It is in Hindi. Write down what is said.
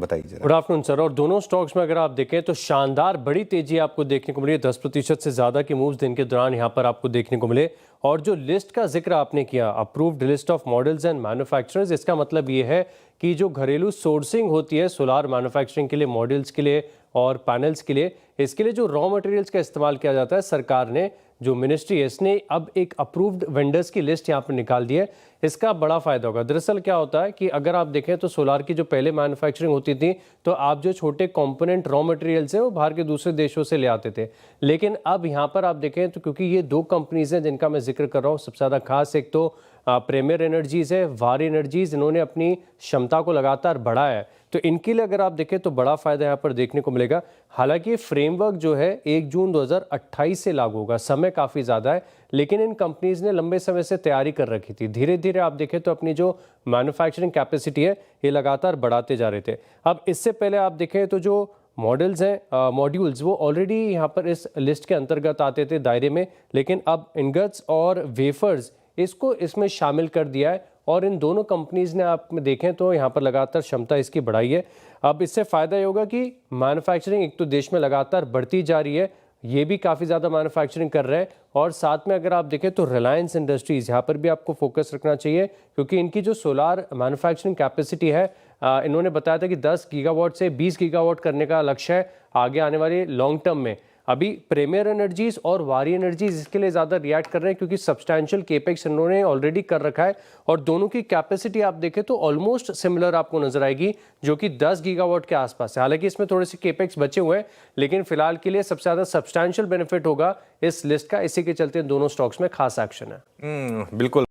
बताइए जरा। Good afternoon sir. और दोनों स्टॉक्स में अगर आप देखें तो शानदार बड़ी तेजी आपको देखने को मिली, 10% से ज़्यादा के मूव्स दिन के दौरान यहाँ पर आपको देखने को मिले। और जो लिस्ट का जिक्र आपने किया, approved list of models and manufacturers, इसका मतलब ये है कि जो घरेलू सोर्सिंग होती है सोलार मैन्युफैक्चरिंग के लिए, मॉडल्स के लिए और पैनल्स के लिए, इसके लिए जो रॉ मटेरियल्स का इस्तेमाल किया जाता है, सरकार ने जो मिनिस्ट्री है इसने अब एक अप्रूव्ड वेंडर्स की लिस्ट यहाँ पर निकाल दी है। इसका बड़ा फायदा होगा। दरअसल क्या होता है कि अगर आप देखें तो सोलार की जो पहले मैन्युफैक्चरिंग होती थी तो आप जो छोटे कंपोनेंट रॉ मटेरियल्स हैं वो बाहर के दूसरे देशों से ले आते थे, लेकिन अब यहाँ पर आप देखें तो क्योंकि ये दो कंपनीज हैं जिनका मैं जिक्र कर रहा हूँ, सबसे ज़्यादा खास एक तो प्रीमियर एनर्जीज है, वार एनर्जीज, इन्होंने अपनी क्षमता को लगातार बढ़ाया है, तो इनके लिए अगर आप देखें तो बड़ा फायदा यहाँ पर देखने को मिलेगा। हालांकि ये फ्रेमवर्क जो है 1 जून 2028 से लागू होगा, समय काफ़ी ज़्यादा है, लेकिन इन कंपनीज ने लंबे समय से तैयारी कर रखी थी। धीरे धीरे आप देखें तो अपनी जो मैन्युफैक्चरिंग कैपेसिटी है ये लगातार बढ़ाते जा रहे थे। अब इससे पहले आप देखें तो जो मॉडल्स हैं, मॉड्यूल्स, वो ऑलरेडी यहाँ पर इस लिस्ट के अंतर्गत आते थे दायरे में, लेकिन अब इनगट्स और वेफर्स इसको इसमें शामिल कर दिया है। और इन दोनों कंपनीज ने आप देखें तो यहाँ पर लगातार क्षमता इसकी बढ़ाई है। अब इससे फ़ायदा ये होगा कि मैन्युफैक्चरिंग एक तो देश में लगातार बढ़ती जा रही है, ये भी काफ़ी ज़्यादा मैन्युफैक्चरिंग कर रहे हैं, और साथ में अगर आप देखें तो रिलायंस इंडस्ट्रीज़, यहाँ पर भी आपको फोकस रखना चाहिए क्योंकि इनकी जो सोलार मैन्युफैक्चरिंग कैपेसिटी है, इन्होंने बताया था कि 10 गीगावाट से 20 गीगावाट करने का लक्ष्य है आगे आने वाले लॉन्ग टर्म में। अभी प्रीमियर एनर्जीज और वारी एनर्जीज इसके लिए ज़्यादा रिएक्ट कर रहे हैं क्योंकि सब्सटैंशियल केपेक्स इन्होंने ऑलरेडी कर रखा है, और दोनों की कैपेसिटी आप देखें तो ऑलमोस्ट सिमिलर आपको नजर आएगी, जो कि 10 गीगावाट के आसपास है। हालांकि इसमें थोड़े से केपेक्स बचे हुए हैं, लेकिन फिलहाल के लिए सबसे ज़्यादा सब्सटैंशियल बेनिफिट होगा इस लिस्ट का, इसी के चलते दोनों स्टॉक्स में खास एक्शन है। बिल्कुल।